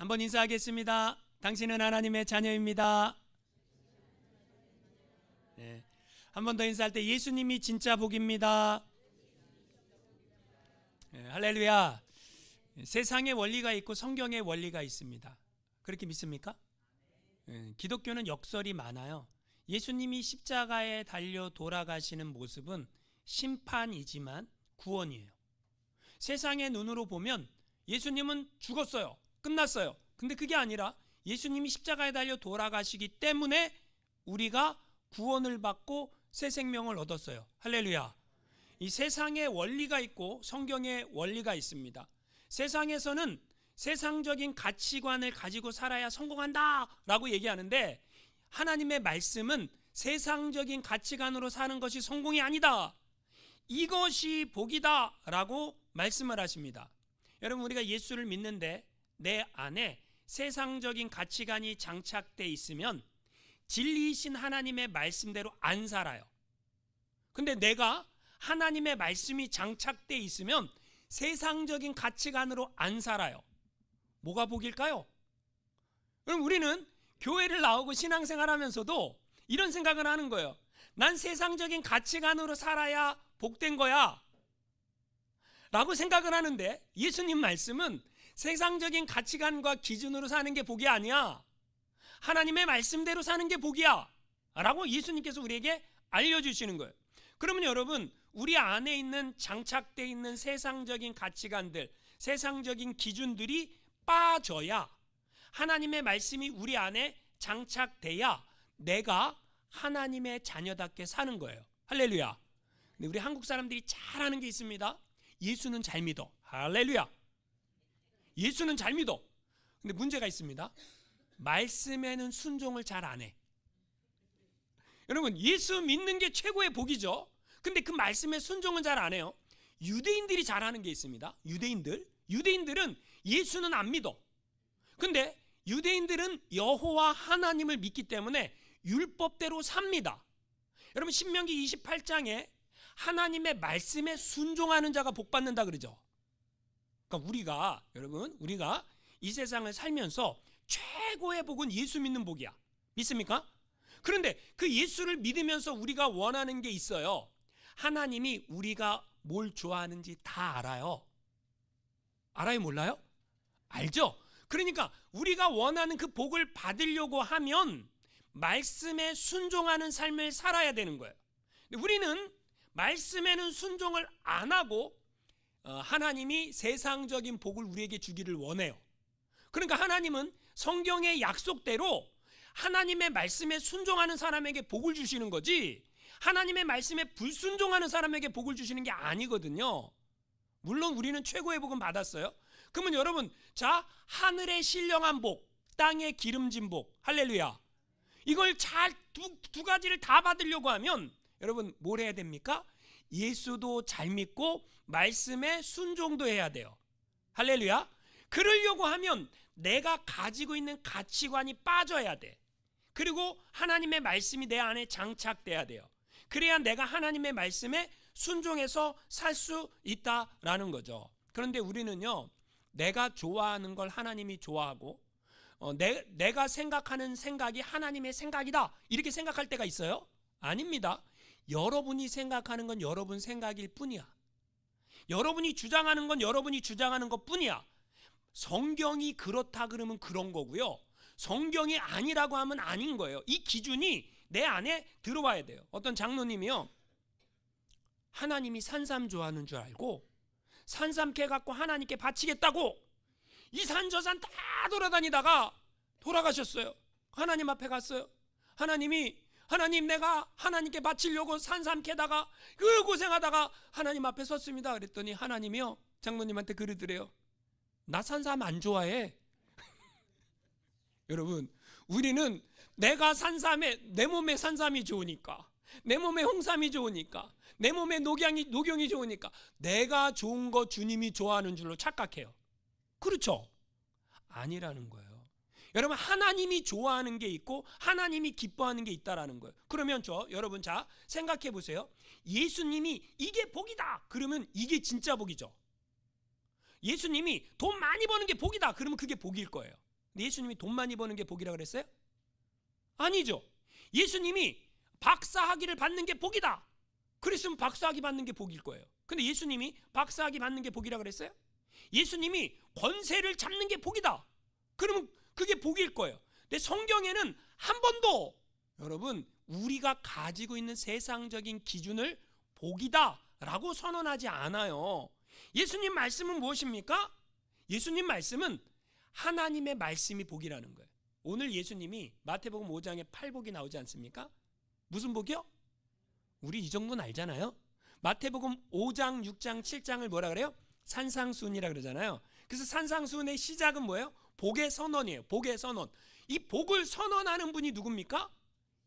한번 인사하겠습니다. 당신은 하나님의 자녀입니다. 네. 한 번 더 인사할 때 예수님이 진짜 복입니다. 네, 할렐루야. 세상의 원리가 있고 성경의 원리가 있습니다. 그렇게 믿습니까? 네, 기독교는 역설이 많아요. 예수님이 십자가에 달려 돌아가시는 모습은 심판이지만 구원이에요. 세상의 눈으로 보면 예수님은 죽었어요. 끝났어요. 근데 그게 아니라 예수님이 십자가에 달려 돌아가시기 때문에 우리가 구원을 받고 새 생명을 얻었어요. 할렐루야. 이 세상의 원리가 있고 성경의 원리가 있습니다. 세상에서는 세상적인 가치관을 가지고 살아야 성공한다 라고 얘기하는데, 하나님의 말씀은 세상적인 가치관으로 사는 것이 성공이 아니다, 이것이 복이다 라고 말씀을 하십니다. 여러분, 우리가 예수를 믿는데 내 안에 세상적인 가치관이 장착되어 있으면 진리이신 하나님의 말씀대로 안 살아요. 근데 내가 하나님의 말씀이 장착되어 있으면 세상적인 가치관으로 안 살아요. 뭐가 복일까요? 그럼 우리는 교회를 나오고 신앙생활하면서도 이런 생각을 하는 거예요. 난 세상적인 가치관으로 살아야 복된 거야 라고 생각을 하는데, 예수님 말씀은 세상적인 가치관과 기준으로 사는 게 복이 아니야, 하나님의 말씀대로 사는 게 복이야 라고 예수님께서 우리에게 알려주시는 거예요. 그러면 여러분, 우리 안에 있는 장착되어 있는 세상적인 가치관들, 세상적인 기준들이 빠져야, 하나님의 말씀이 우리 안에 장착돼야 내가 하나님의 자녀답게 사는 거예요. 할렐루야. 근데 우리 한국 사람들이 잘하는 게 있습니다. 예수는 잘 믿어. 할렐루야. 예수는 잘 믿어. 근데 문제가 있습니다. 말씀에는 순종을 잘 안 해. 여러분, 예수 믿는 게 최고의 복이죠. 근데 그 말씀에 순종은 잘 안 해요. 유대인들이 잘하는 게 있습니다. 유대인들은 예수는 안 믿어. 근데 유대인들은 여호와 하나님을 믿기 때문에 율법대로 삽니다. 여러분, 신명기 28장에 하나님의 말씀에 순종하는 자가 복 받는다 그러죠. 그러니까 우리가 이 세상을 살면서 최고의 복은 예수 믿는 복이야. 믿습니까? 그런데 그 예수를 믿으면서 우리가 원하는 게 있어요. 하나님이 우리가 뭘 좋아하는지 다 알아요. 알아요, 몰라요? 알죠? 그러니까 우리가 원하는 그 복을 받으려고 하면 말씀에 순종하는 삶을 살아야 되는 거예요. 근데 우리는 말씀에는 순종을 안 하고 하나님이 세상적인 복을 우리에게 주기를 원해요. 그러니까 하나님은 성경의 약속대로 하나님의 말씀에 순종하는 사람에게 복을 주시는 거지, 하나님의 말씀에 불순종하는 사람에게 복을 주시는 게 아니거든요. 물론 우리는 최고의 복은 받았어요. 그러면 여러분, 자, 하늘의 신령한 복, 땅의 기름진 복, 할렐루야, 이걸 잘 두 가지를 다 받으려고 하면 여러분 뭘 해야 됩니까? 예수도 잘 믿고 말씀에 순종도 해야 돼요. 할렐루야. 그러려고 하면 내가 가지고 있는 가치관이 빠져야 돼. 그리고 하나님의 말씀이 내 안에 장착돼야 돼요. 그래야 내가 하나님의 말씀에 순종해서 살 수 있다라는 거죠. 그런데 우리는요, 내가 좋아하는 걸 하나님이 좋아하고 내가 생각하는 생각이 하나님의 생각이다 이렇게 생각할 때가 있어요? 아닙니다. 여러분이 생각하는 건 여러분 생각일 뿐이야. 여러분이 주장하는 건 여러분이 주장하는 것 뿐이야. 성경이 그렇다 그러면 그런 거고요, 성경이 아니라고 하면 아닌 거예요. 이 기준이 내 안에 들어와야 돼요. 어떤 장로님이요, 하나님이 산삼 좋아하는 줄 알고 산삼 캐 갖고 하나님께 바치겠다고 이 산 저 산 다 돌아다니다가 돌아가셨어요. 하나님 앞에 갔어요. 하나님, 내가 하나님께 바치려고 산삼 캐다가 그 고생하다가 하나님 앞에 섰습니다. 그랬더니 하나님이요, 장로님한테 그러더래요. 나 산삼 안 좋아해. 여러분, 우리는 내가 내 몸에 산삼이 좋으니까, 내 몸에 홍삼이 좋으니까, 내 몸에 녹용이 좋으니까 내가 좋은 거 주님이 좋아하는 줄로 착각해요. 그렇죠? 아니라는 거예요. 여러분, 하나님이 좋아하는 게 있고 하나님이 기뻐하는 게 있다라는 거예요. 그러면 여러분, 자, 생각해 보세요. 예수님이 이게 복이다 그러면 이게 진짜 복이죠. 예수님이 돈 많이 버는 게 복이다 그러면 그게 복일 거예요. 근데 예수님이 돈 많이 버는 게 복이라 그랬어요? 아니죠. 예수님이 박사학위를 받는 게 복이다. 그랬으면 박사학위 받는 게 복일 거예요. 근데 예수님이 박사학위 받는 게 복이라 그랬어요? 예수님이 권세를 잡는 게 복이다. 그러면 그게 복일 거예요. 근데 성경에는 한 번도 여러분 우리가 가지고 있는 세상적인 기준을 복이다 라고 선언하지 않아요. 예수님 말씀은 무엇입니까? 예수님 말씀은 하나님의 말씀이 복이라는 거예요. 오늘 예수님이 마태복음 5장에 8복이 나오지 않습니까? 무슨 복이요? 우리 이 정도는 알잖아요. 마태복음 5장, 6장, 7장을 뭐라 그래요? 산상수훈이라 그러잖아요. 그래서 산상수훈의 시작은 뭐예요? 복의 선언이에요. 복의 선언. 이 복을 선언하는 분이 누굽니까?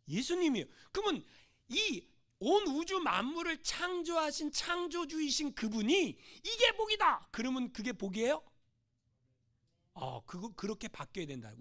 예수님이에요. 그러면 이 온 우주 만물을 창조하신 창조주이신 그분이 이게 복이다. 그러면 그게 복이에요? 그렇게 바뀌어야 된다.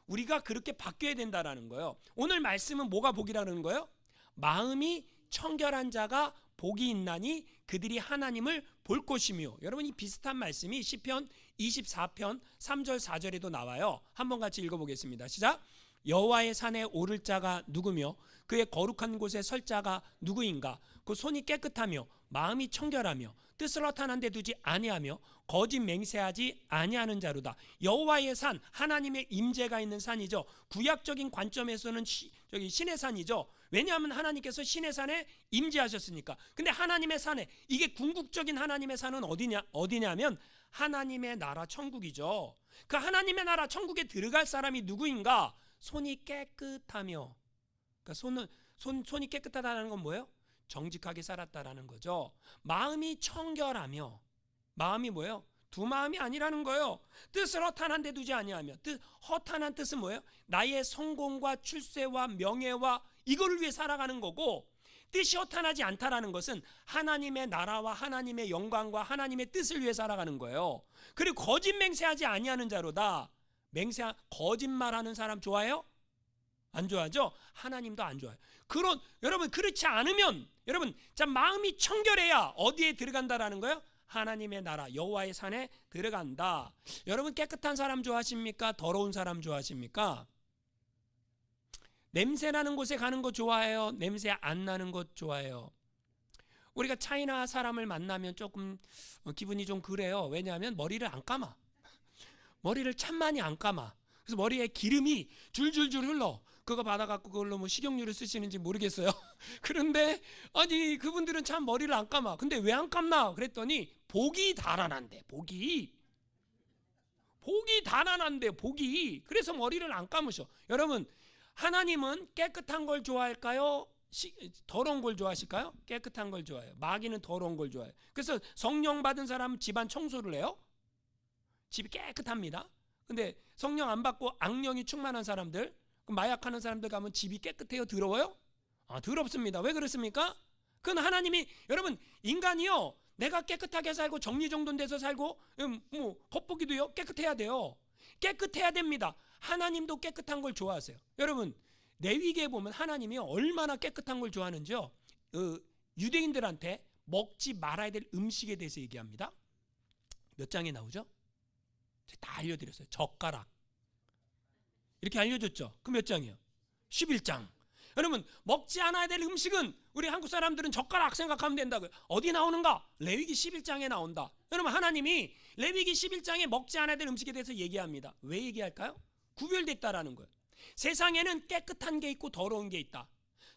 우리가 그렇게 바뀌어야 된다라는 거예요. 오늘 말씀은 뭐가 복이라는 거예요? 마음이 청결한 자가 복이 있나니 그들이 하나님을 볼 것이며. 여러분 이 비슷한 말씀이 시편 24편 3절 4절에도 나와요. 한번 같이 읽어보겠습니다. 시작. 여호와의 산에 오를 자가 누구며 그의 거룩한 곳에 설 자가 누구인가? 그 손이 깨끗하며 마음이 청결하며 뜻을 허탄한 데 두지 아니하며 거짓 맹세하지 아니하는 자로다. 여호와의 산, 하나님의 임재가 있는 산이죠. 구약적인 관점에서는 신의 산이죠. 왜냐하면 하나님께서 신의 산에 임재하셨으니까. 근데 하나님의 산에, 이게 궁극적인 하나님의 산은 어디냐면 하나님의 나라 천국이죠. 그 하나님의 나라 천국에 들어갈 사람이 누구인가? 손이 깨끗하며. 그러니까 손이 깨끗하다는 건 뭐예요? 정직하게 살았다라는 거죠. 마음이 청결하며. 마음이 뭐예요? 두 마음이 아니라는 거예요. 뜻을 허탄한 데 두지 아니하며. 허탄한 뜻은 뭐예요? 나의 성공과 출세와 명예와 이거를 위해 살아가는 거고, 뜻이 허탄하지 않다라는 것은 하나님의 나라와 하나님의 영광과 하나님의 뜻을 위해 살아가는 거예요. 그리고 거짓 맹세하지 아니하는 자로다. 거짓말하는 사람 좋아해요? 안 좋아하죠? 하나님도 안 좋아해요. 여러분 그렇지 않으면 여러분 마음이 청결해야 어디에 들어간다라는 거예요? 하나님의 나라 여호와의 산에 들어간다. 여러분 깨끗한 사람 좋아하십니까? 더러운 사람 좋아하십니까? 냄새 나는 곳에 가는 거 좋아해요? 냄새 안 나는 곳 좋아해요? 우리가 차이나 사람을 만나면 조금 기분이 좀 그래요. 왜냐하면 머리를 안 감아. 머리를 참 많이 안 감아. 그래서 머리에 기름이 줄줄줄 흘러. 그거 받아갖고 그걸로 뭐 식용유를 쓰시는지 모르겠어요. 그런데 아니 그분들은 참 머리를 안 감아. 근데 왜 안 감나? 그랬더니 복이 달아난대. 복이 달아난대. 복이. 그래서 머리를 안 감으셔. 여러분 하나님은 깨끗한 걸 좋아할까요? 더러운 걸 좋아하실까요? 깨끗한 걸 좋아해요. 마귀는 더러운 걸 좋아해요. 그래서 성령 받은 사람은 집안 청소를 해요. 집이 깨끗합니다. 근데 성령 안 받고 악령이 충만한 사람들, 마약하는 사람들 가면 집이 깨끗해요? 더러워요? 더럽습니다. 왜 그렇습니까? 그건 하나님이, 여러분 인간이요 내가 깨끗하게 살고 정리정돈돼서 살고 겉보기도요 깨끗해야 돼요. 깨끗해야 됩니다. 하나님도 깨끗한 걸 좋아하세요. 여러분 레위기에 보면 하나님이 얼마나 깨끗한 걸 좋아하는지요. 유대인들한테 먹지 말아야 될 음식에 대해서 얘기합니다. 몇 장에 나오죠? 제가 다 알려드렸어요. 젓가락 이렇게 알려줬죠. 그 몇 장이요? 11장. 여러분 먹지 않아야 될 음식은 우리 한국 사람들은 젓가락 생각하면 된다고요. 어디 나오는가? 레위기 11장에 나온다. 여러분 하나님이 레위기 11장에 먹지 않아야 될 음식에 대해서 얘기합니다. 왜 얘기할까요? 구별됐다라는 거예요. 세상에는 깨끗한 게 있고 더러운 게 있다.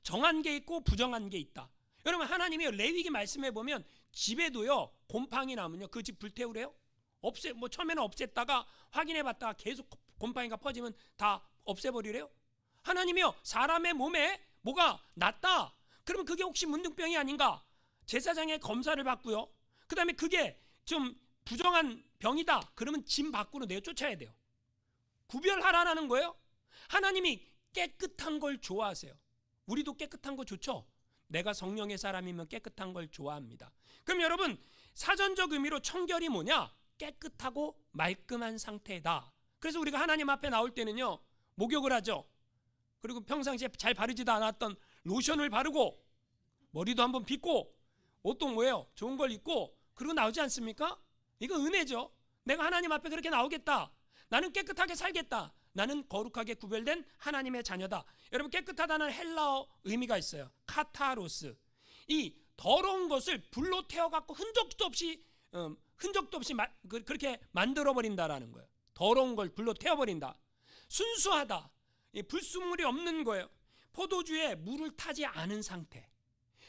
정한 게 있고 부정한 게 있다. 여러분 하나님이 레위기 말씀해 보면 집에도요 곰팡이 나면요 그 집 불태우래요? 처음에는 없앴다가 확인해 봤다가 계속 곰팡이가 퍼지면 다 없애버리래요? 하나님이요 사람의 몸에 뭐가 났다. 그러면 그게 혹시 문둥병이 아닌가? 제사장의 검사를 받고요. 그 다음에 그게 좀 부정한 병이다. 그러면 집 밖으로 내쫓아야 돼요. 구별하라는 거예요. 하나님이 깨끗한 걸 좋아하세요. 우리도 깨끗한 거 좋죠? 내가 성령의 사람이면 깨끗한 걸 좋아합니다. 그럼 여러분 사전적 의미로 청결이 뭐냐? 깨끗하고 말끔한 상태다. 그래서 우리가 하나님 앞에 나올 때는요 목욕을 하죠. 그리고 평상시에 잘 바르지도 않았던 로션을 바르고 머리도 한번 빗고 옷도 뭐예요? 좋은 걸 입고 그러고 나오지 않습니까? 이거 은혜죠. 내가 하나님 앞에 그렇게 나오겠다. 나는 깨끗하게 살겠다. 나는 거룩하게 구별된 하나님의 자녀다. 여러분, 깨끗하다는 헬라어 의미가 있어요. 카타로스. 이 더러운 것을 불로 태워갖고 흔적도 없이 그렇게 만들어버린다라는 거예요. 더러운 걸 불로 태워버린다. 순수하다. 불순물이 없는 거예요. 포도주에 물을 타지 않은 상태,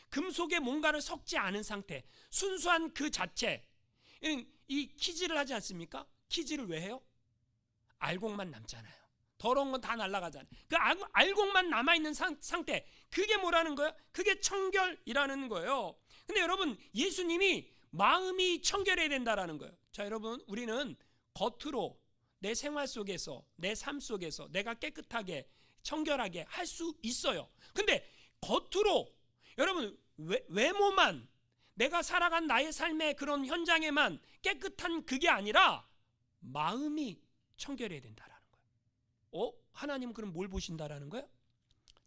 금속에 뭔가를 섞지 않은 상태, 순수한 그 자체. 이 키질을 하지 않습니까? 키질을 왜 해요? 알곡만 남잖아요. 더러운 건 다 날아가잖아요. 그 알곡만 남아있는 상태, 그게 뭐라는 거예요? 그게 청결이라는 거예요. 근데 여러분, 예수님이 마음이 청결해야 된다라는 거예요. 자, 여러분, 우리는 겉으로 내 생활 속에서, 내 삶 속에서 내가 깨끗하게 청결하게 할 수 있어요. 근데 겉으로, 여러분, 외모만, 내가 살아간 나의 삶의 그런 현장에만 깨끗한 그게 아니라 마음이 청결해야 된다라는 거예요. 하나님은 그럼 뭘 보신다라는 거예요?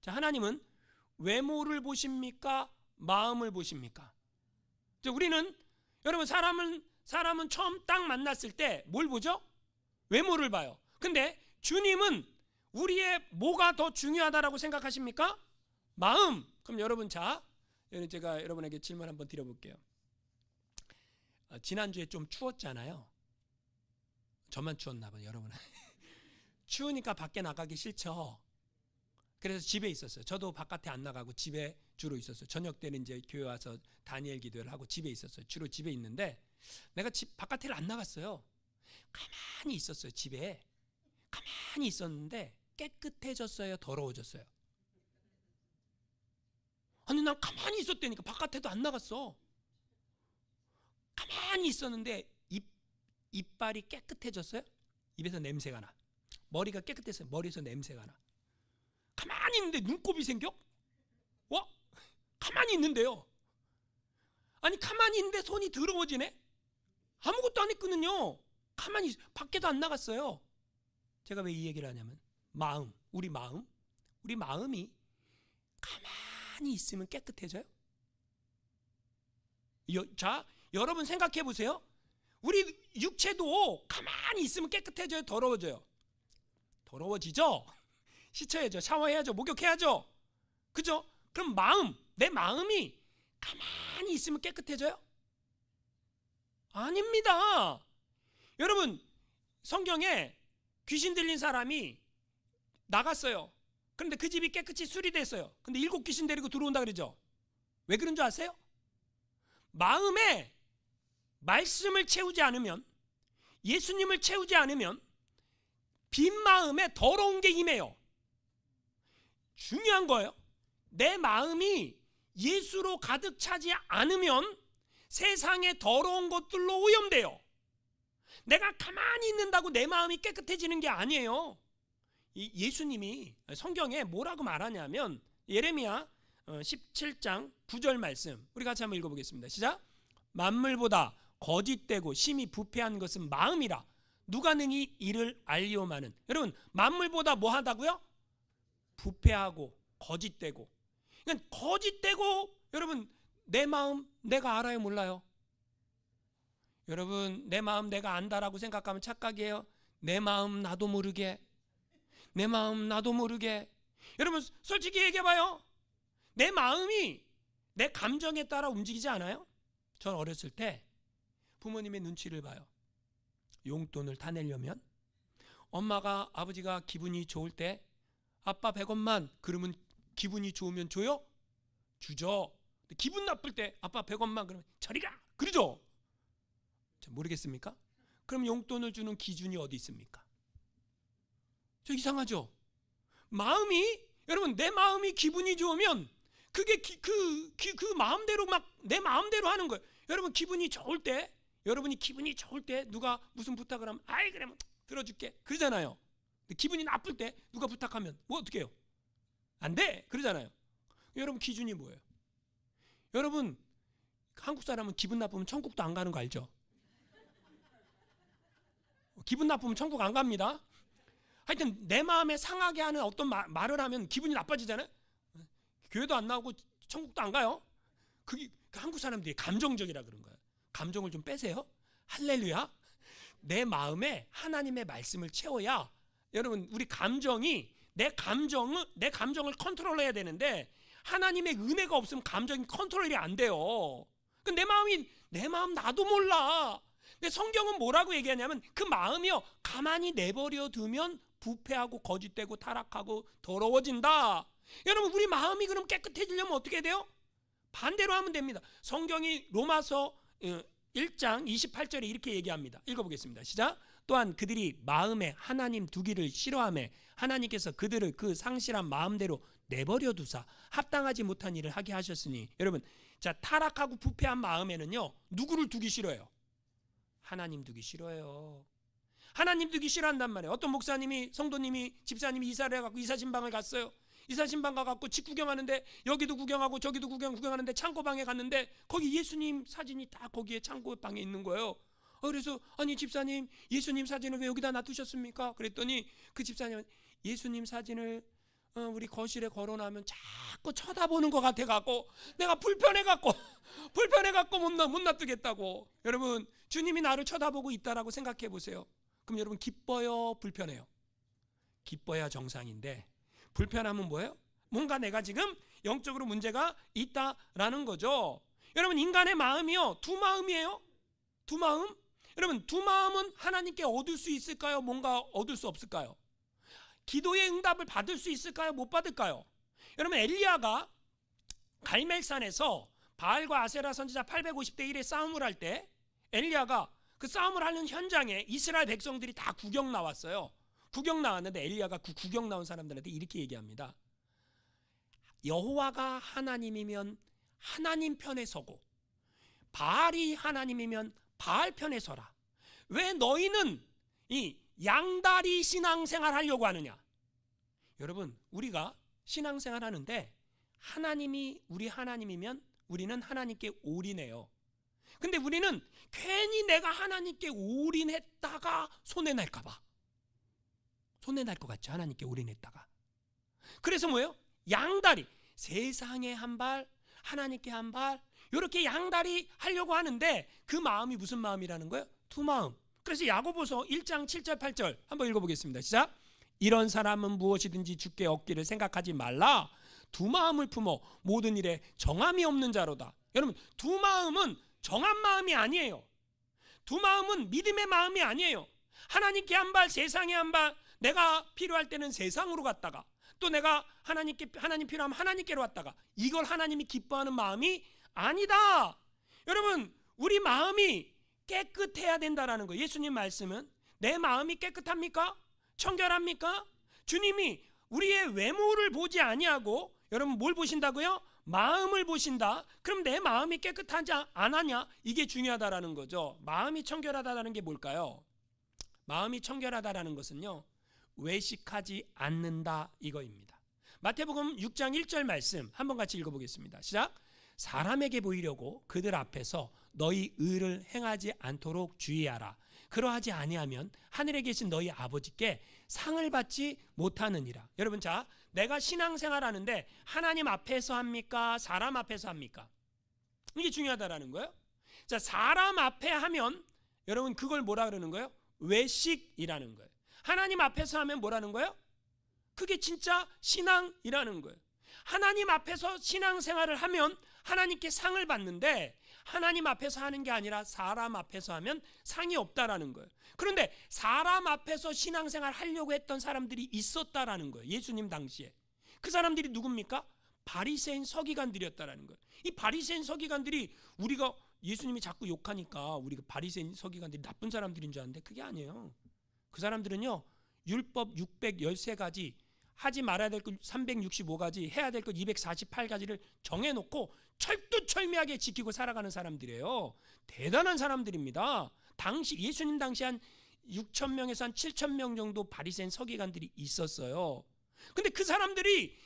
자, 하나님은 외모를 보십니까? 마음을 보십니까? 자, 우리는, 여러분, 사람은 처음 딱 만났을 때 뭘 보죠? 외모를 봐요. 근데 주님은 우리의 뭐가 더 중요하다라고 생각하십니까? 마음. 그럼 여러분, 자, 제가 여러분에게 질문 한번 드려볼게요. 지난주에 좀 추웠잖아요. 저만 추웠나 봐요, 여러분은. 추우니까 밖에 나가기 싫죠. 그래서 집에 있었어요. 저도 바깥에 안 나가고 집에 주로 있었어요. 저녁 때는 이제 교회 와서 다니엘 기도를 하고 집에 있었어요. 주로 집에 있는데 내가 바깥에를 안 나갔어요. 가만히 있었어요. 집에 가만히 있었는데 깨끗해졌어요, 더러워졌어요? 아니, 난 가만히 있었다니까. 바깥에도 안 나갔어. 가만히 있었는데 이빨이 깨끗해졌어요? 입에서 냄새가 나. 머리가 깨끗했어요. 머리에서 냄새가 나. 가만히 있는데 눈곱이 생겨? 가만히 있는데요. 아니, 가만히 있는데 손이 더러워지네? 아무것도 안 했거든요. 가만히, 밖에도 안 나갔어요. 제가 왜 이 얘기를 하냐면, 우리 마음이 가만히 있으면 깨끗해져요? 자, 여러분 생각해 보세요. 우리 육체도 가만히 있으면 깨끗해져요, 더러워져요? 더러워지죠? 씻어야죠, 샤워해야죠, 목욕해야죠. 그죠? 그럼 내 마음이 가만히 있으면 깨끗해져요? 아닙니다. 여러분, 성경에 귀신 들린 사람이 나갔어요. 그런데 그 집이 깨끗이 수리됐어요. 근데 7 귀신 데리고 들어온다 그러죠. 왜 그런 줄 아세요? 마음에 말씀을 채우지 않으면, 예수님을 채우지 않으면 빈 마음에 더러운 게 임해요. 중요한 거예요. 내 마음이 예수로 가득 차지 않으면 세상의 더러운 것들로 오염돼요. 내가 가만히 있는다고 내 마음이 깨끗해지는 게 아니에요. 예수님이 성경에 뭐라고 말하냐면, 예레미야 17장 9절 말씀, 우리 같이 한번 읽어보겠습니다. 시작. 만물보다 거짓되고 심히 부패한 것은 마음이라 누가 능히 이를 알리오마는. 여러분, 만물보다 뭐 하다고요? 부패하고 거짓되고. 그러니까 거짓되고, 여러분, 내 마음 내가 알아요, 몰라요? 여러분, 내 마음 내가 안다라고 생각하면 착각이에요. 내 마음 나도 모르게, 내 마음 나도 모르게. 여러분, 솔직히 얘기해봐요. 내 마음이 내 감정에 따라 움직이지 않아요? 전 어렸을 때 부모님의 눈치를 봐요. 용돈을 타내려면 엄마가, 아버지가 기분이 좋을 때 아빠 100원만, 그러면 기분이 좋으면 줘요? 주죠. 기분 나쁠 때 아빠 100원만, 그러면 저리 가, 그러죠? 모르겠습니까? 그럼 용돈을 주는 기준이 어디 있습니까? 저 이상하죠? 여러분, 내 마음이 기분이 좋으면 그게 그 마음대로 막 내 마음대로 하는 거예요. 여러분, 여러분이 기분이 좋을 때 누가 무슨 부탁을 하면, 아이 그래 뭐 들어줄게, 그러잖아요. 근데 기분이 나쁠 때 누가 부탁하면 뭐 어떻게 해요? 안 돼, 그러잖아요. 여러분, 기준이 뭐예요? 여러분, 한국 사람은 기분 나쁘면 천국도 안 가는 거 알죠? 기분 나쁘면 천국 안 갑니다. 하여튼 내 마음에 상하게 하는 어떤 말을 하면 기분이 나빠지잖아요. 교회도 안 나오고 천국도 안 가요. 그게 한국 사람들이 감정적이라 그런 거예요. 감정을 좀 빼세요. 할렐루야. 내 마음에 하나님의 말씀을 채워야, 여러분, 우리 감정이 내 감정을 컨트롤해야 되는데 하나님의 은혜가 없으면 감정이 컨트롤이 안 돼요. 내 마음 나도 몰라. 근데 성경은 뭐라고 얘기하냐면 그 마음이요, 가만히 내버려 두면 부패하고 거짓되고 타락하고 더러워진다. 여러분, 우리 마음이 그럼 깨끗해지려면 어떻게 돼요? 반대로 하면 됩니다. 성경이 로마서 1장 28절에 이렇게 얘기합니다. 읽어보겠습니다. 시작. 또한 그들이 마음에 하나님 두기를 싫어하며 하나님께서 그들을 그 상실한 마음대로 내버려 두사 합당하지 못한 일을 하게 하셨으니, 여러분, 자, 타락하고 부패한 마음에는요, 누구를 두기 싫어요? 하나님 두기 싫어요. 하나님 두기 싫어한단 말이에요. 어떤 목사님이, 성도님이, 집사님이 이사를 해갖고 이사신방을 갔어요. 이사신방 가갖고 집 구경하는데 여기도 구경하고 저기도 구경하는데 창고방에 갔는데 거기 예수님 사진이 다 거기에 창고방에 있는 거예요. 그래서 아니 집사님, 예수님 사진을 왜 여기다 놔두셨습니까? 그랬더니 그 집사님은 예수님 사진을 우리 거실에 걸어놓으면 자꾸 쳐다보는 것 같아갖고 내가 불편해갖고 못 놔두겠다고. 여러분, 주님이 나를 쳐다보고 있다라고 생각해 보세요. 그럼 여러분, 기뻐요, 불편해요? 기뻐야 정상인데 불편하면 뭐예요? 뭔가 내가 지금 영적으로 문제가 있다라는 거죠. 여러분, 인간의 마음이요, 두 마음이에요. 두 마음. 여러분, 두 마음은 하나님께 얻을 수 있을까요? 뭔가 얻을 수 없을까요? 기도의 응답을 받을 수 있을까요? 못 받을까요? 여러분, 엘리야가 갈멜산에서 바알과 아세라 선지자 850대 1의 싸움을 할 때 엘리야가 그 싸움을 하는 현장에 이스라엘 백성들이 다 구경 나왔어요. 구경 나왔는데 엘리야가 그 구경 나온 사람들한테 이렇게 얘기합니다. 여호와가 하나님이면 하나님 편에 서고 바알이 하나님이면 바알 편에 서라. 왜 너희는 이 양다리 신앙생활 하려고 하느냐? 여러분, 우리가 신앙생활 하는데 하나님이 우리 하나님이면 우리는 하나님께 올인해요. 근데 우리는 괜히 내가 하나님께 올인했다가 손해날까 봐. 손해날 것 같죠? 하나님께 올인했다가. 그래서 뭐예요? 양다리, 세상에 한 발, 하나님께 한 발, 이렇게 양다리 하려고 하는데 그 마음이 무슨 마음이라는 거예요? 두 마음. 그래서 야고보서 1장 7절 8절 한번 읽어보겠습니다. 시작. 이런 사람은 무엇이든지 주께 얻기를 생각하지 말라. 두 마음을 품어 모든 일에 정함이 없는 자로다. 여러분, 두 마음은 정한 마음이 아니에요. 두 마음은 믿음의 마음이 아니에요. 하나님께 한 발, 세상에 한 발. 내가 필요할 때는 세상으로 갔다가 또 내가 하나님 필요하면 하나님께로 왔다가, 이걸 하나님이 기뻐하는 마음이 아니다. 여러분, 우리 마음이 깨끗해야 된다라는 거예요. 예수님 말씀은 내 마음이 깨끗합니까? 청결합니까? 주님이 우리의 외모를 보지 아니하고, 여러분, 뭘 보신다고요? 마음을 보신다. 그럼 내 마음이 깨끗하지 않았냐? 이게 중요하다라는 거죠. 마음이 청결하다라는 게 뭘까요? 마음이 청결하다라는 것은요, 외식하지 않는다 이거입니다. 마태복음 6장 1절 말씀 한번 같이 읽어보겠습니다. 시작. 사람에게 보이려고 그들 앞에서 너희 의를 행하지 않도록 주의하라. 그러하지 아니하면 하늘에 계신 너희 아버지께 상을 받지 못하느니라. 여러분, 자, 내가 신앙생활하는데 하나님 앞에서 합니까? 사람 앞에서 합니까? 이게 중요하다라는 거예요. 자, 사람 앞에 하면 여러분 그걸 뭐라 그러는 거예요? 외식이라는 거예요. 하나님 앞에서 하면 뭐라는 거예요? 그게 진짜 신앙이라는 거예요. 하나님 앞에서 신앙생활을 하면 하나님께 상을 받는데 하나님 앞에서 하는 게 아니라 사람 앞에서 하면 상이 없다라는 거예요. 그런데 사람 앞에서 신앙생활 하려고 했던 사람들이 있었다라는 거예요. 예수님 당시에. 그 사람들이 누굽니까? 바리새인 서기관들이었다라는 거예요. 이 바리새인 서기관들이, 우리가 예수님이 자꾸 욕하니까 우리가 바리새인 서기관들이 나쁜 사람들인 줄 아는데 그게 아니에요. 그 사람들은요, 율법 613가지, 하지 말아야 될 것 365가지, 해야 될 것 248가지를 정해놓고 철두철미하게 지키고 살아가는 사람들이에요. 대단한 사람들입니다. 당시 예수님 당시 한 6,000명에서 한 7,000명 정도 바리새인 서기관들이 있었어요. 근데 그 사람들이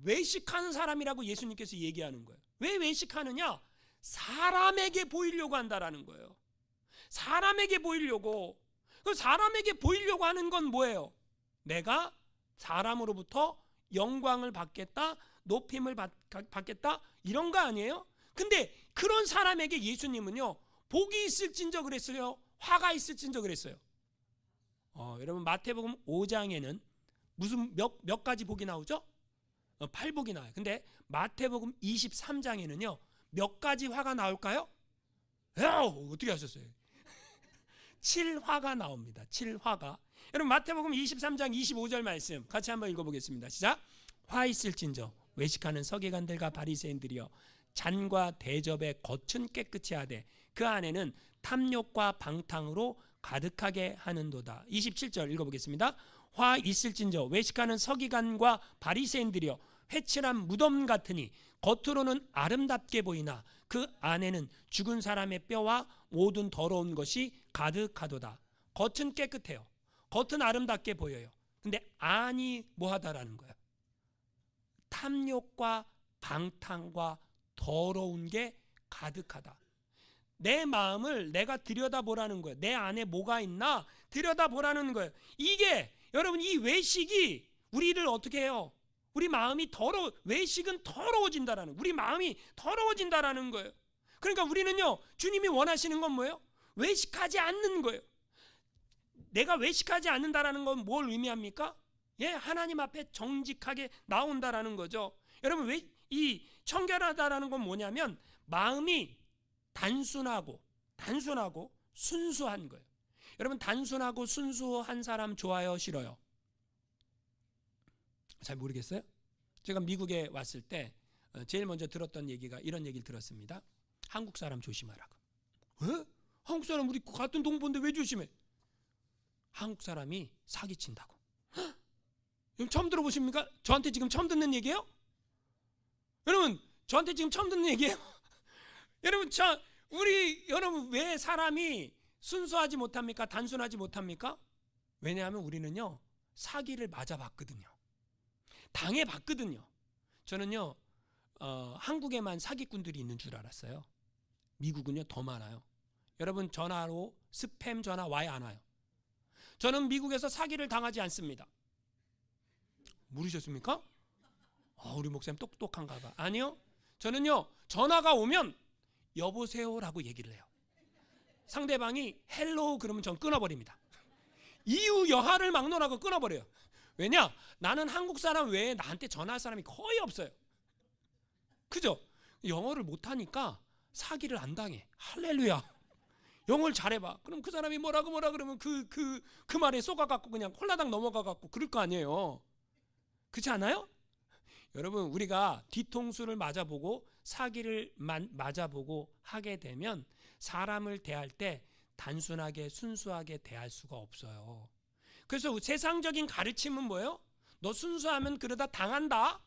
외식하는 사람이라고 예수님께서 얘기하는 거예요. 왜 외식하느냐? 사람에게 보이려고 한다라는 거예요. 사람에게 보이려고. 사람에게 보이려고 하는 건 뭐예요? 내가 사람으로부터 영광을 받겠다, 높임을 받겠다, 이런 거 아니에요? 근데 그런 사람에게 예수님은요, 복이 있을진저 그랬어요? 화가 있을진저 그랬어요? 여러분 마태복음 5장에는 무슨 몇 가지 복이 나오죠? 8복이 나와요. 근데 마태복음 23장에는요 몇 가지 화가 나올까요? 어떻게 하셨어요? 7화가 나옵니다. 7화가. 여러분 마태복음 23장 25절 말씀 같이 한번 읽어보겠습니다. 시작. 화 있을진저 외식하는 서기관들과 바리새인들이여 잔과 대접의 겉은 깨끗이 하되 그 안에는 탐욕과 방탕으로 가득하게 하는도다. 27절 읽어보겠습니다. 화 있을진저 외식하는 서기관과 바리새인들이여 회칠한 무덤 같으니 겉으로는 아름답게 보이나 그 안에는 죽은 사람의 뼈와 모든 더러운 것이 가득하도다. 겉은 깨끗해요. 겉은 아름답게 보여요. 근데 안이 뭐하다라는 거예요. 탐욕과 방탕과 더러운 게 가득하다. 내 마음을 내가 들여다보라는 거예요. 내 안에 뭐가 있나 들여다보라는 거예요. 이게 여러분 이 외식이 우리를 어떻게 해요? 우리 마음이 외식은 더러워진다라는, 우리 마음이 더러워진다라는 거예요. 그러니까 우리는요 주님이 원하시는 건 뭐예요? 외식하지 않는 거예요. 내가 외식하지 않는다라는 건 뭘 의미합니까? 하나님 앞에 정직하게 나온다라는 거죠. 여러분 이 청결하다라는 건 뭐냐면 마음이 단순하고 순수한 거예요. 여러분 단순하고 순수한 사람 좋아요, 싫어요? 잘 모르겠어요? 제가 미국에 왔을 때 제일 먼저 들었던 얘기가 이런 얘기를 들었습니다. 한국 사람 조심하라고. 왜? 한국 사람 우리 같은 동포인데 왜 조심해? 한국 사람이 사기친다고. 여러분 처음 들어보십니까? 저한테 지금 처음 듣는 얘기예요? 여러분 저한테 지금 처음 듣는 얘기예요? 여러분 왜 사람이 순수하지 못합니까? 단순하지 못합니까? 왜냐하면 우리는요 사기를 맞아봤거든요. 당해봤거든요. 저는요 한국에만 사기꾼들이 있는 줄 알았어요. 미국은요 더 많아요. 여러분 전화로 스팸 전화 와야 안 와요. 저는 미국에서 사기를 당하지 않습니다. 모르셨습니까? 우리 목사님 똑똑한가 봐. 아니요. 저는요 전화가 오면 여보세요라고 얘기를 해요. 상대방이 헬로우 그러면 전 끊어버립니다. 이유 여하를 막론하고 끊어버려요. 왜냐? 나는 한국 사람 외에 나한테 전화할 사람이 거의 없어요. 그죠? 영어를 못하니까 사기를 안 당해. 할렐루야. 영어를 잘해봐. 그럼 그 사람이 뭐라 그러면 그 말에 쏘가갖고 그냥 홀라당 넘어가갖고 그럴 거 아니에요. 그렇지 않아요? 여러분 우리가 뒤통수를 맞아보고 사기를 맞아보고 하게 되면 사람을 대할 때 단순하게 순수하게 대할 수가 없어요. 그래서 세상적인 가르침은 뭐예요? 너 순수하면 그러다 당한다.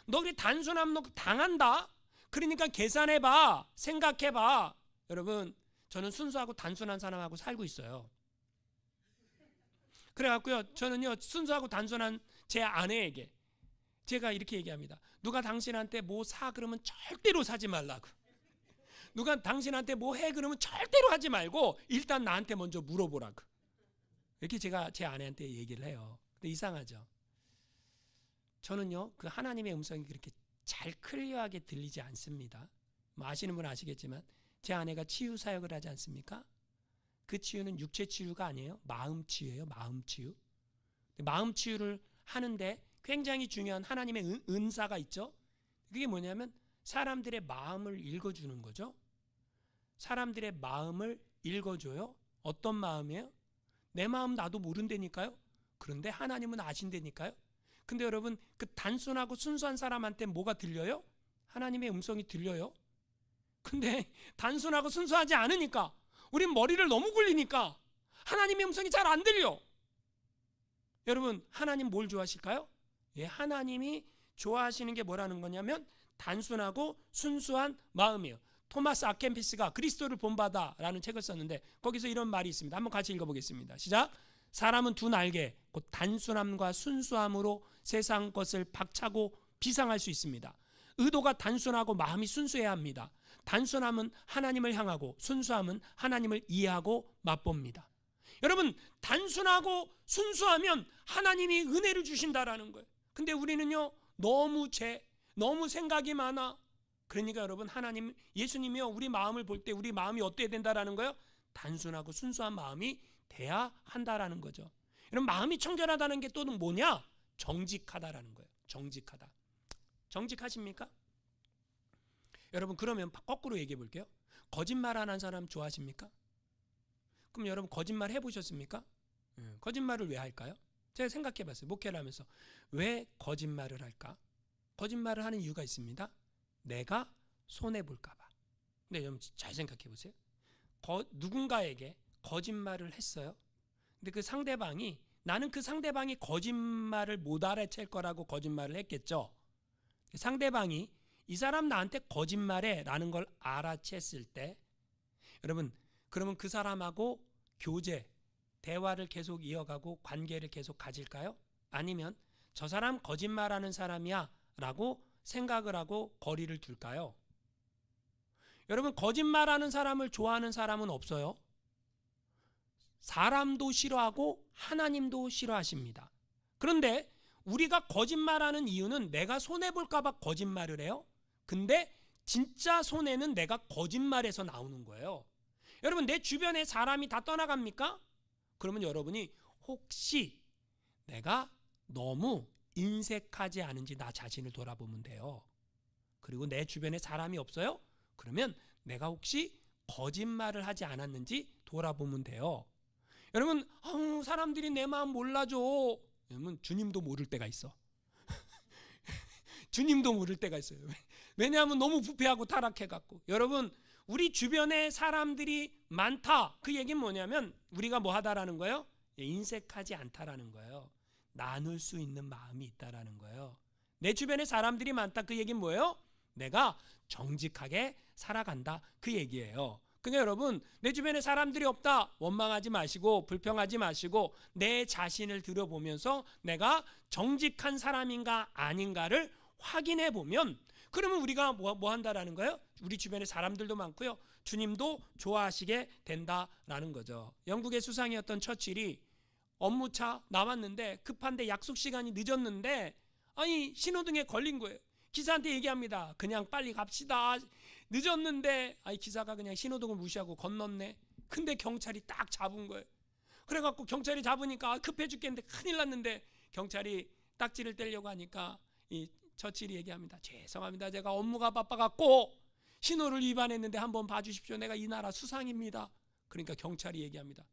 너 그래 단순하면 너 당한다. 그러니까 계산해봐. 생각해봐. 여러분 저는 순수하고 단순한 사람하고 살고 있어요. 그래갖고요 저는요 순수하고 단순한 제 아내에게 제가 이렇게 얘기합니다. 누가 당신한테 뭐 사 그러면 절대로 사지 말라고. 누가 당신한테 뭐 해 그러면 절대로 하지 말고 일단 나한테 먼저 물어보라고. 이렇게 제가 제 아내한테 얘기를 해요. 근데 이상하죠. 저는요 그 하나님의 음성이 그렇게 잘 클리어하게 들리지 않습니다. 뭐 아시는 분은 아시겠지만 제 아내가 치유 사역을 하지 않습니까? 그 치유는 육체 치유가 아니에요. 마음 치유예요. 마음 치유. 마음 치유를 하는데 굉장히 중요한 하나님의 은사가 있죠. 그게 뭐냐면 사람들의 마음을 읽어주는 거죠. 사람들의 마음을 읽어줘요. 어떤 마음이에요? 내 마음 나도 모른다니까요. 그런데 하나님은 아신다니까요. 근데 여러분 그 단순하고 순수한 사람한테 뭐가 들려요? 하나님의 음성이 들려요. 근데 단순하고 순수하지 않으니까 우린 머리를 너무 굴리니까 하나님의 음성이 잘 안 들려. 여러분 하나님 뭘 좋아하실까요? 하나님이 좋아하시는 게 뭐라는 거냐면 단순하고 순수한 마음이에요. 토마스 아켄피스가 그리스도를 본받아라는 책을 썼는데 거기서 이런 말이 있습니다. 한번 같이 읽어보겠습니다. 시작. 사람은 두 날개 곧 단순함과 순수함으로 세상 것을 박차고 비상할 수 있습니다. 의도가 단순하고 마음이 순수해야 합니다. 단순함은 하나님을 향하고 순수함은 하나님을 이해하고 맛봅니다. 여러분 단순하고 순수하면 하나님이 은혜를 주신다라는 거예요. 근데 우리는요 너무 생각이 많아. 그러니까 여러분 예수님이요 우리 마음을 볼 때 우리 마음이 어때야 된다라는 거예요? 단순하고 순수한 마음이 돼야 한다라는 거죠. 여러분, 마음이 청결하다는 게 또는 뭐냐? 정직하다라는 거예요. 정직하다. 정직하십니까? 여러분, 그러면 거꾸로 얘기해 볼게요. 거짓말 안 한 사람 좋아하십니까? 그럼 여러분, 거짓말 해보셨습니까? 거짓말을 왜 할까요? 제가 생각해 봤어요. 목회를 하면서 왜 거짓말을 할까? 거짓말을 하는 이유가 있습니다. 내가 손해볼까 봐. 근데 여러분 잘 생각해 보세요. 누군가에게 거짓말을 했어요. 근데 그 상대방이, 나는 그 상대방이 거짓말을 못 알아챌 거라고 거짓말을 했겠죠. 상대방이 이 사람 나한테 거짓말해 라는 걸 알아챘을 때, 여러분, 그러면 그 사람하고 교제, 대화를 계속 이어가고 관계를 계속 가질까요? 아니면 저 사람 거짓말하는 사람이야 라고 생각을 하고 거리를 둘까요? 여러분, 거짓말하는 사람을 좋아하는 사람은 없어요. 사람도 싫어하고 하나님도 싫어하십니다. 그런데 우리가 거짓말하는 이유는 내가 손해볼까 봐 거짓말을 해요. 근데 진짜 손해는 내가 거짓말에서 나오는 거예요. 여러분, 내 주변에 사람이 다 떠나갑니까? 그러면 여러분이 혹시 내가 너무 인색하지 않은지 나 자신을 돌아보면 돼요. 그리고 내 주변에 사람이 없어요? 그러면 내가 혹시 거짓말을 하지 않았는지 돌아보면 돼요. 여러분, 사람들이 내 마음 몰라줘. 여러분, 주님도 모를 때가 있어. 주님도 모를 때가 있어요. 왜냐하면 너무 부패하고 타락해갖고. 여러분, 우리 주변에 사람들이 많다. 그 얘기는 뭐냐면 우리가 뭐 하다라는 거예요? 인색하지 않다라는 거예요. 나눌 수 있는 마음이 있다라는 거예요. 내 주변에 사람들이 많다. 그 얘기는 뭐예요? 내가 정직하게 살아간다. 그 얘기예요. 그러니까 여러분, 내 주변에 사람들이 없다. 원망하지 마시고 불평하지 마시고 내 자신을 들여보면서 내가 정직한 사람인가 아닌가를 확인해 보면, 그러면 우리가 뭐 한다라는 거예요? 우리 주변에 사람들도 많고요. 주님도 좋아하시게 된다라는 거죠. 영국의 수상이었던 처칠이 업무차 나왔는데 급한데 약속 시간이 늦었는데 신호등에 걸린 거예요. 기사한테 얘기합니다. 그냥 빨리 갑시다. 늦었는데 기사가 그냥 신호등을 무시하고 건넜네. 근데 경찰이 딱 잡은 거예요. 그래갖고 경찰이 잡으니까 급해 죽겠는데 큰일 났는데 경찰이 딱지를 떼려고 하니까 이 처칠이 얘기합니다. 죄송합니다. 제가 업무가 바빠갖고 신호를 위반했는데 한번 봐주십시오. 내가 이 나라 수상입니다. 그러니까 경찰이 얘기합니다.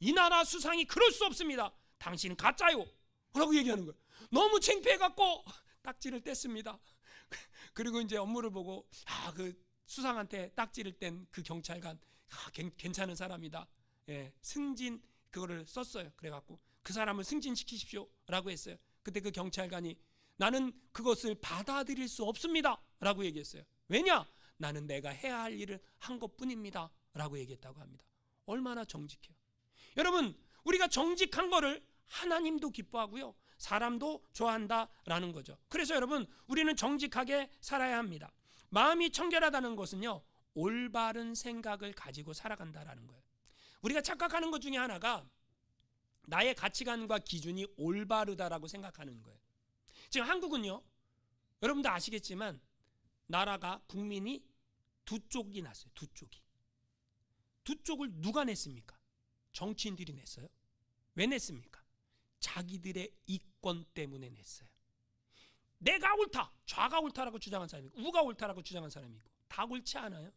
이 나라 수상이 그럴 수 없습니다. 당신은 가짜요. 라고 얘기하는 거예요. 너무 창피해갖고 딱지를 뗐습니다. 그리고 이제 업무를 보고 그 수상한테 딱지를 뗀 그 경찰관 괜찮은 사람이다. 승진 그거를 썼어요. 그래갖고 그 사람을 승진시키십시오 라고 했어요. 그때 그 경찰관이 나는 그것을 받아들일 수 없습니다 라고 얘기했어요. 왜냐? 나는 내가 해야 할 일을 한 것뿐입니다 라고 얘기했다고 합니다. 얼마나 정직해요. 여러분, 우리가 정직한 거를 하나님도 기뻐하고요, 사람도 좋아한다라는 거죠. 그래서 여러분, 우리는 정직하게 살아야 합니다. 마음이 청결하다는 것은요, 올바른 생각을 가지고 살아간다라는 거예요. 우리가 착각하는 것 중에 하나가 나의 가치관과 기준이 올바르다라고 생각하는 거예요. 지금 한국은요, 여러분도 아시겠지만 나라가 국민이 두 쪽이 났어요. 두 쪽이. 두 쪽을 누가 냈습니까? 정치인들이 냈어요. 왜 냈습니까? 자기들의 이권 때문에 냈어요. 내가 옳다, 좌가 옳다라고 주장한 사람이 있고 우가 옳다라고 주장한 사람이 있고 다 옳지 않아요?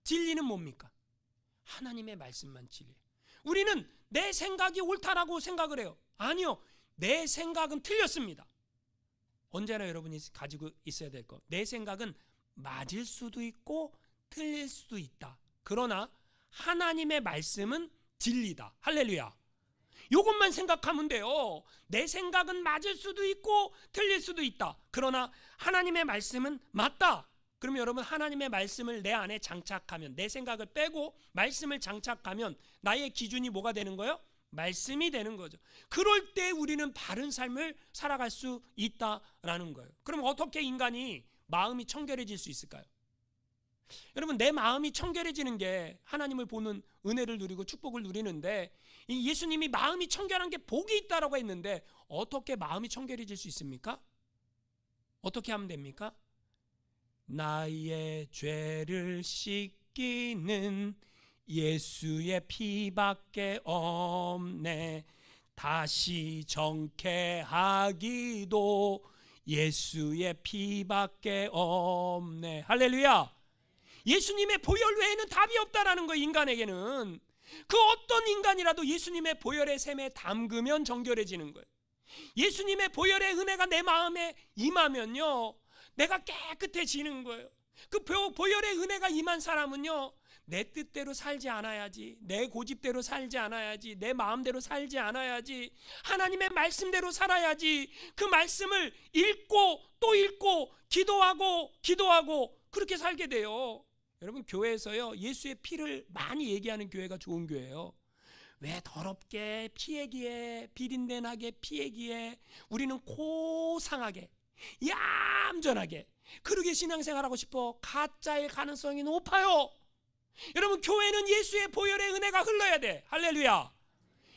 진리는 뭡니까? 하나님의 말씀만 진리예요. 우리는 내 생각이 옳다라고 생각을 해요. 아니요, 내 생각은 틀렸습니다. 언제나 여러분이 가지고 있어야 될 것, 내 생각은 맞을 수도 있고 틀릴 수도 있다. 그러나 하나님의 말씀은 진리다. 할렐루야. 이것만 생각하면 돼요. 내 생각은 맞을 수도 있고 틀릴 수도 있다. 그러나 하나님의 말씀은 맞다. 그러면 여러분, 하나님의 말씀을 내 안에 장착하면, 내 생각을 빼고 말씀을 장착하면 나의 기준이 뭐가 되는 거예요? 말씀이 되는 거죠. 그럴 때 우리는 바른 삶을 살아갈 수 있다라는 거예요. 그럼 어떻게 인간이 마음이 청결해질 수 있을까요? 여러분, 내 마음이 청결해지는 게 하나님을 보는 은혜를 누리고 축복을 누리는데, 이 예수님이 마음이 청결한 게 복이 있다라고 했는데 어떻게 마음이 청결해질 수 있습니까? 어떻게 하면 됩니까? 나의 죄를 씻기는 예수의 피밖에 없네. 다시 정케하기도 예수의 피밖에 없네. 할렐루야. 예수님의 보혈 외에는 답이 없다라는 거예요. 인간에게는 그 어떤 인간이라도 예수님의 보혈의 샘에 담그면 정결해지는 거예요. 예수님의 보혈의 은혜가 내 마음에 임하면요, 내가 깨끗해지는 거예요. 그 보혈의 은혜가 임한 사람은요, 내 뜻대로 살지 않아야지, 내 고집대로 살지 않아야지, 내 마음대로 살지 않아야지, 하나님의 말씀대로 살아야지, 그 말씀을 읽고 또 읽고 기도하고 그렇게 살게 돼요. 여러분, 교회에서요, 예수의 피를 많이 얘기하는 교회가 좋은 교회예요. 왜 더럽게 피해기에, 비린내나게 피해기에, 우리는 고상하게 얌전하게 그렇게 신앙생활하고 싶어? 가짜의 가능성이 높아요. 여러분, 교회는 예수의 보혈의 은혜가 흘러야 돼. 할렐루야.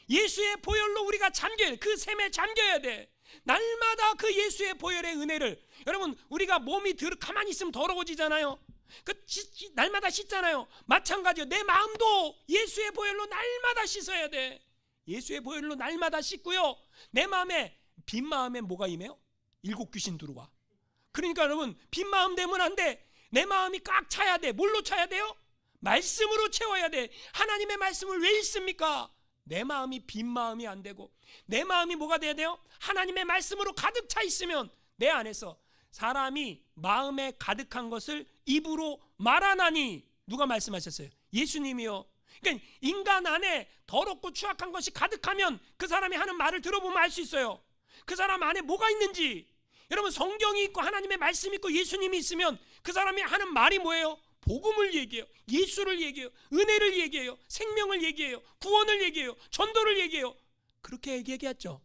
예수의 보혈로 우리가 잠겨야 돼. 그 샘에 잠겨야 돼. 날마다 그 예수의 보혈의 은혜를, 여러분, 우리가 몸이 가만히 있으면 더러워지잖아요. 날마다 씻잖아요. 마찬가지요. 내 마음도 예수의 보혈로 날마다 씻어야 돼. 예수의 보혈로 날마다 씻고요, 내 마음에, 빈 마음에 뭐가 임해요? 일곱 귀신 들어와. 그러니까 여러분, 빈 마음 되면 안 돼. 내 마음이 꽉 차야 돼. 뭘로 차야 돼요? 말씀으로 채워야 돼. 하나님의 말씀을 왜 읽습니까? 내 마음이 빈 마음이 안 되고, 내 마음이 뭐가 돼야 돼요? 하나님의 말씀으로 가득 차 있으면 내 안에서 사람이 마음에 가득한 것을 입으로 말하나니. 누가 말씀하셨어요? 예수님이요. 그러니까 인간 안에 더럽고 추악한 것이 가득하면 그 사람이 하는 말을 들어보면 알 수 있어요. 그 사람 안에 뭐가 있는지. 여러분, 성경이 있고 하나님의 말씀이 있고 예수님이 있으면 그 사람이 하는 말이 뭐예요? 복음을 얘기해요. 예수를 얘기해요. 은혜를 얘기해요. 생명을 얘기해요. 구원을 얘기해요. 전도를 얘기해요. 그렇게 얘기하죠.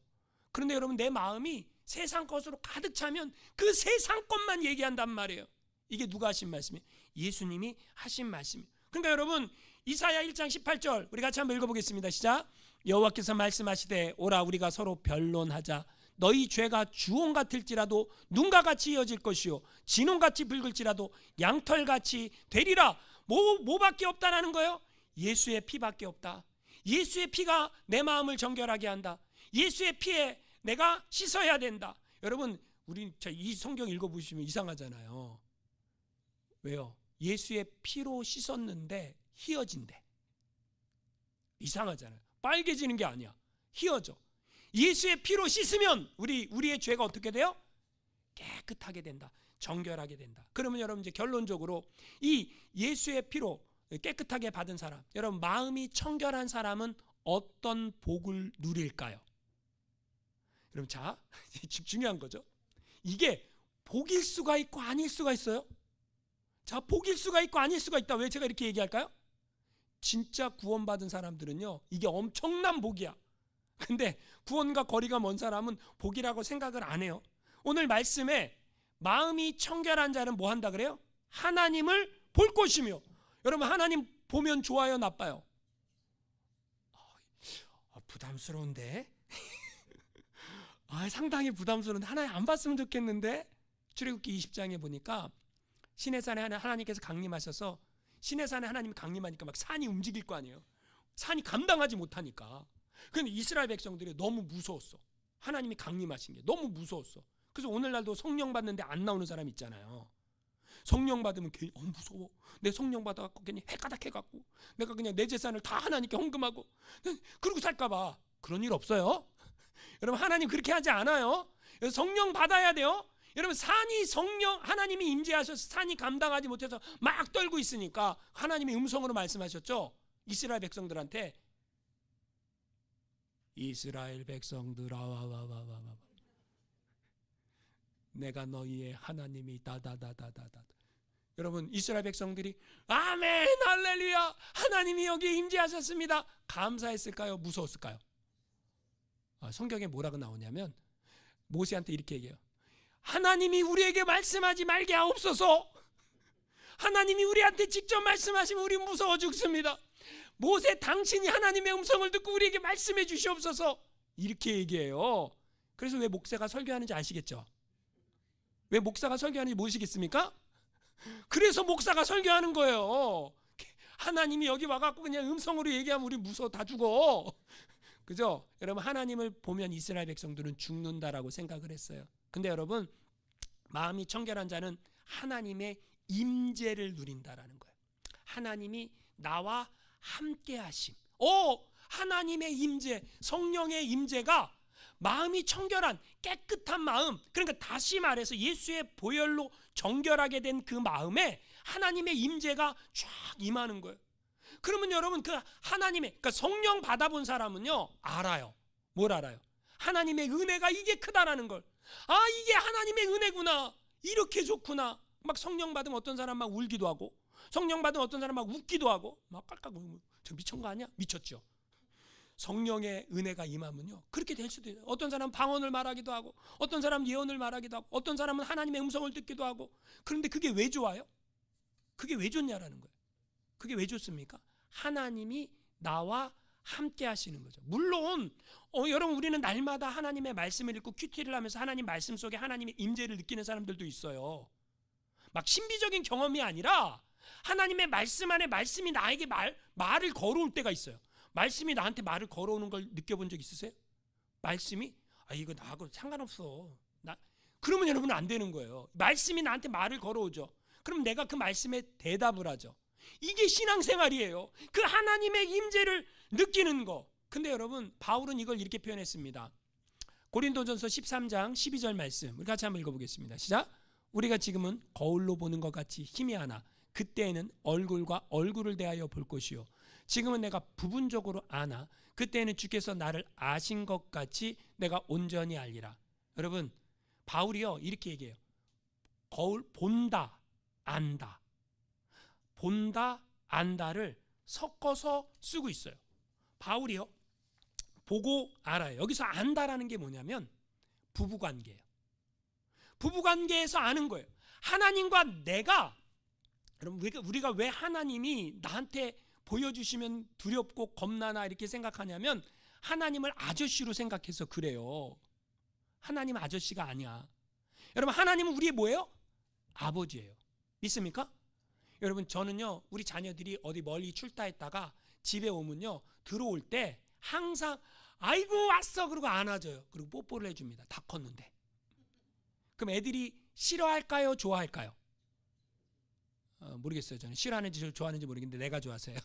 그런데 여러분, 내 마음이 세상 것으로 가득 차면 그 세상 것만 얘기한단 말이에요. 이게 누가 하신 말씀이에요? 예수님이 하신 말씀이에요. 그러니까 여러분, 이사야 1장 18절 우리 같이 한번 읽어보겠습니다. 시작. 여호와께서 말씀하시되 오라 우리가 서로 변론하자. 너희 죄가 주홍 같을지라도 눈과 같이 이어질 것이요 진홍같이 붉을지라도 양털같이 되리라. 뭐밖에 없다라는 거예요? 예수의 피밖에 없다. 예수의 피가 내 마음을 정결하게 한다. 예수의 피에 내가 씻어야 된다. 여러분, 우리 이 성경 읽어보시면 이상하잖아요. 왜요? 예수의 피로 씻었는데 희어진대. 이상하잖아요. 빨개지는 게 아니야. 희어져. 예수의 피로 씻으면 우리의 죄가 어떻게 돼요? 깨끗하게 된다. 정결하게 된다. 그러면 여러분, 이제 결론적으로 이 예수의 피로 깨끗하게 받은 사람, 여러분, 마음이 청결한 사람은 어떤 복을 누릴까요? 여러분, 자, 중요한 거죠. 이게 복일 수가 있고 아닐 수가 있어요. 자, 복일 수가 있고 아닐 수가 있다. 왜 제가 이렇게 얘기할까요? 진짜 구원받은 사람들은요, 이게 엄청난 복이야. 근데 구원과 거리가 먼 사람은 복이라고 생각을 안 해요. 오늘 말씀에 마음이 청결한 자는 뭐 한다 그래요? 하나님을 볼 것이며. 여러분, 하나님 보면 좋아요, 나빠요? 부담스러운데? 상당히 부담스러운데 하나님 안 봤으면 좋겠는데. 출애굽기 20장에 보니까 시내산에 하나님께서 강림하셔서, 시내산에 하나님이 강림하니까 막 산이 움직일 거 아니에요. 산이 감당하지 못하니까. 근데 이스라엘 백성들이 너무 무서웠어. 하나님이 강림하신 게 너무 무서웠어. 그래서 오늘날도 성령 받는데 안 나오는 사람 있잖아요. 성령 받으면 괜히 무서워. 내 성령 받아갖고 괜히 해가닥해갖고 내가 그냥 내 재산을 다 하나님께 헌금하고 그러고 살까봐. 그런 일 없어요. 여러분, 하나님 그렇게 하지 않아요. 성령 받아야 돼요. 여러분, 하나님이 임재하셔서 산이 감당하지 못해서 막 떨고 있으니까 하나님이 음성으로 말씀하셨죠. 이스라엘 백성들한테, 이스라엘 백성들아, 와와와와와, 내가 너희의 하나님이 다다다다다다. 여러분, 이스라엘 백성들이 아멘 할렐루야 하나님이 여기에 임재하셨습니다. 감사했을까요? 무서웠을까요? 성경에 뭐라고 나오냐면 모세한테 이렇게 얘기해요. 하나님이 우리에게 말씀하지 말게 하옵소서. 하나님이 우리한테 직접 말씀하시면 우리 무서워 죽습니다. 모세, 당신이 하나님의 음성을 듣고 우리에게 말씀해 주시옵소서. 이렇게 얘기해요. 그래서 왜 목사가 설교하는지 아시겠죠? 왜 목사가 설교하는지 모르시겠습니까? 그래서 목사가 설교하는 거예요. 하나님이 여기 와갖고 그냥 음성으로 얘기하면 우리 무서워 다 죽어. 그죠? 여러분, 하나님을 보면 이스라엘 백성들은 죽는다라고 생각을 했어요. 근데 여러분, 마음이 청결한 자는 하나님의 임재를 누린다라는 거예요. 하나님이 나와 함께 하심. 하나님의 임재, 성령의 임재가 마음이 청결한 깨끗한 마음, 그러니까 다시 말해서 예수의 보혈로 정결하게 된 그 마음에 하나님의 임재가 쫙 임하는 거예요. 그러면 여러분, 그 하나님의, 그러니까 성령 받아본 사람은요 알아요. 뭘 알아요? 하나님의 은혜가 이게 크다라는 걸. 이게 하나님의 은혜구나, 이렇게 좋구나. 막 성령 받으면 어떤 사람 막 울기도 하고, 성령 받으면 어떤 사람 막 웃기도 하고, 막 깔깔 저 미친 거 아니야? 미쳤죠. 성령의 은혜가 임하면요 그렇게 될 수도 있어요. 어떤 사람은 방언을 말하기도 하고, 어떤 사람은 예언을 말하기도 하고, 어떤 사람은 하나님의 음성을 듣기도 하고. 그런데 그게 왜 좋아요? 그게 왜 좋냐라는 거예요. 그게 왜 좋습니까? 하나님이 나와 함께 하시는 거죠. 물론 여러분, 우리는 날마다 하나님의 말씀을 읽고 큐티를 하면서 하나님 말씀 속에 하나님의 임재를 느끼는 사람들도 있어요. 막 신비적인 경험이 아니라 하나님의 말씀 안에 말씀이 나에게 말을 걸어올 때가 있어요. 말씀이 나한테 말을 걸어오는 걸 느껴본 적 있으세요? 말씀이 이거 나하고 상관없어. 그러면 여러분은 안 되는 거예요. 말씀이 나한테 말을 걸어오죠. 그럼 내가 그 말씀에 대답을 하죠. 이게 신앙생활이에요. 그 하나님의 임재를 느끼는 거. 근데 여러분, 바울은 이걸 이렇게 표현했습니다. 고린도전서 13장 12절 말씀, 우리 같이 한번 읽어보겠습니다. 시작. 우리가 지금은 거울로 보는 것 같이 희미하나 그때에는 얼굴과 얼굴을 대하여 볼 것이요, 지금은 내가 부분적으로 아나 그때에는 주께서 나를 아신 것 같이 내가 온전히 알리라. 여러분, 바울이요 이렇게 얘기해요. 거울 본다, 안다. 본다, 안다를 섞어서 쓰고 있어요. 바울이요 보고 알아요. 여기서 안다라는 게 뭐냐면 부부관계예요. 부부관계에서 아는 거예요. 하나님과 내가, 여러분, 우리가 왜 하나님이 나한테 보여주시면 두렵고 겁나나 이렇게 생각하냐면 하나님을 아저씨로 생각해서 그래요. 하나님 아저씨가 아니야. 여러분, 하나님은 우리의 뭐예요? 아버지예요. 믿습니까? 여러분, 저는요 우리 자녀들이 어디 멀리 출타했다가 집에 오면요 들어올 때 항상 아이고 왔어 그러고 안아줘요. 그리고 뽀뽀를 해줍니다. 다 컸는데. 그럼 애들이 싫어할까요, 좋아할까요? 모르겠어요. 저는 싫어하는지 좋아하는지 모르겠는데 내가 좋아서요.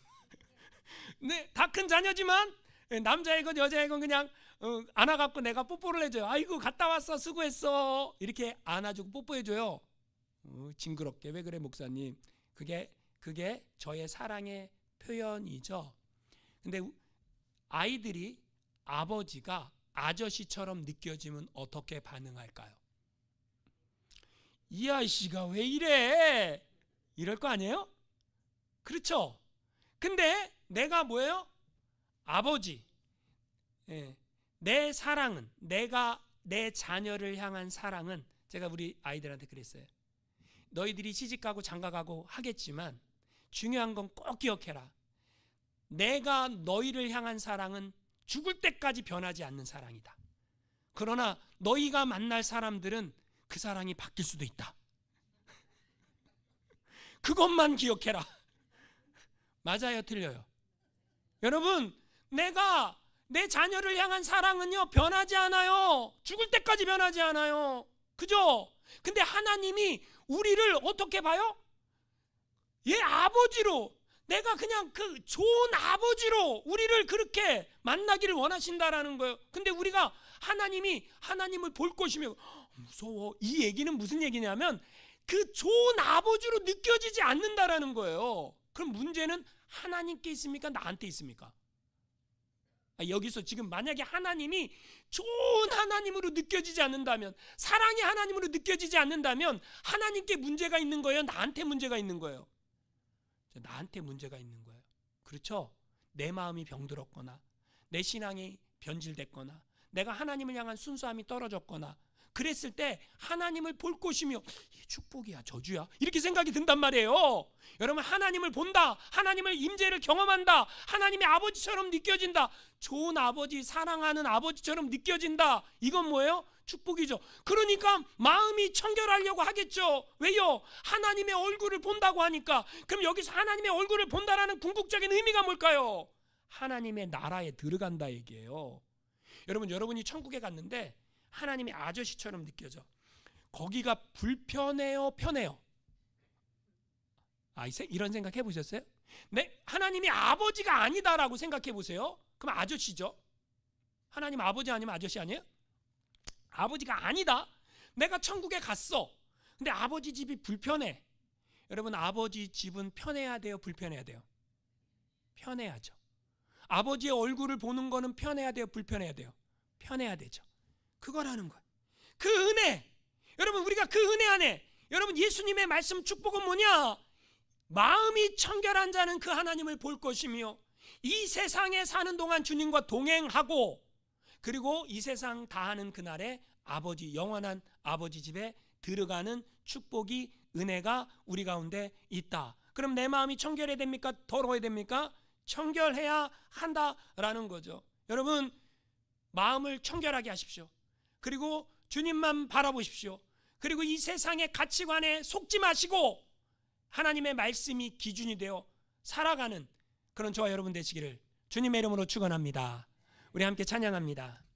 네, 다 큰 자녀지만 남자이건 여자이건 그냥 안아갖고 내가 뽀뽀를 해줘요. 아이고 갔다 왔어, 수고했어, 이렇게 안아주고 뽀뽀해줘요. 징그럽게. 왜 그래 목사님? 그게 저의 사랑의 표현이죠. 근데 아이들이 아버지가 아저씨처럼 느껴지면 어떻게 반응할까요? 이 아저씨가 왜 이래? 이럴 거 아니에요? 그렇죠? 근데 내가 뭐예요? 아버지. 내 사랑은, 내가 내 자녀를 향한 사랑은, 제가 우리 아이들한테 그랬어요. 너희들이 시집가고 장가가고 하겠지만 중요한 건 꼭 기억해라. 내가 너희를 향한 사랑은 죽을 때까지 변하지 않는 사랑이다. 그러나 너희가 만날 사람들은 그 사랑이 바뀔 수도 있다. 그것만 기억해라. 맞아요, 틀려요? 여러분, 내가 내 자녀를 향한 사랑은요 변하지 않아요. 죽을 때까지 변하지 않아요. 그죠? 근데 하나님이 우리를 어떻게 봐요? 아버지로, 내가 그냥 그 좋은 아버지로 우리를 그렇게 만나기를 원하신다라는 거예요. 근데 우리가 하나님을 볼 것이며 무서워. 이 얘기는 무슨 얘기냐면 그 좋은 아버지로 느껴지지 않는다라는 거예요. 그럼 문제는 하나님께 있습니까? 나한테 있습니까? 여기서 지금 만약에 하나님이 좋은 하나님으로 느껴지지 않는다면, 사랑의 하나님으로 느껴지지 않는다면 하나님께 문제가 있는 거예요? 나한테 문제가 있는 거예요? 나한테 문제가 있는 거예요. 그렇죠? 내 마음이 병들었거나 내 신앙이 변질됐거나 내가 하나님을 향한 순수함이 떨어졌거나 그랬을 때 하나님을 볼 것이며 이게 축복이야 저주야 이렇게 생각이 든단 말이에요. 여러분, 하나님을 본다, 하나님을 임재를 경험한다, 하나님의 아버지처럼 느껴진다, 좋은 아버지, 사랑하는 아버지처럼 느껴진다, 이건 뭐예요? 축복이죠. 그러니까 마음이 청결하려고 하겠죠. 왜요? 하나님의 얼굴을 본다고 하니까. 그럼 여기서 하나님의 얼굴을 본다라는 궁극적인 의미가 뭘까요? 하나님의 나라에 들어간다 얘기예요. 여러분, 여러분이 천국에 갔는데 하나님이 아저씨처럼 느껴져. 거기가 불편해요, 편해요? 이런 생각 해보셨어요? 네, 하나님이 아버지가 아니다라고 생각해 보세요. 그럼 아저씨죠. 하나님 아버지 아니면 아저씨 아니에요? 아버지가 아니다. 내가 천국에 갔어. 근데 아버지 집이 불편해. 여러분, 아버지 집은 편해야 돼요, 불편해야 돼요? 편해야죠. 아버지의 얼굴을 보는 거는 편해야 돼요, 불편해야 돼요? 편해야 되죠. 그거라는 거예요. 그 은혜, 여러분, 우리가 그 은혜 안에, 여러분, 예수님의 말씀 축복은 뭐냐? 마음이 청결한 자는 그 하나님을 볼 것이며 이 세상에 사는 동안 주님과 동행하고, 그리고 이 세상 다하는 그날에 아버지, 영원한 아버지 집에 들어가는 축복이, 은혜가 우리 가운데 있다. 그럼 내 마음이 청결해야 됩니까? 더러워야 됩니까? 청결해야 한다라는 거죠. 여러분, 마음을 청결하게 하십시오. 그리고 주님만 바라보십시오. 그리고 이 세상의 가치관에 속지 마시고 하나님의 말씀이 기준이 되어 살아가는 그런 저와 여러분 되시기를 주님의 이름으로 축원합니다. 우리 함께 찬양합니다.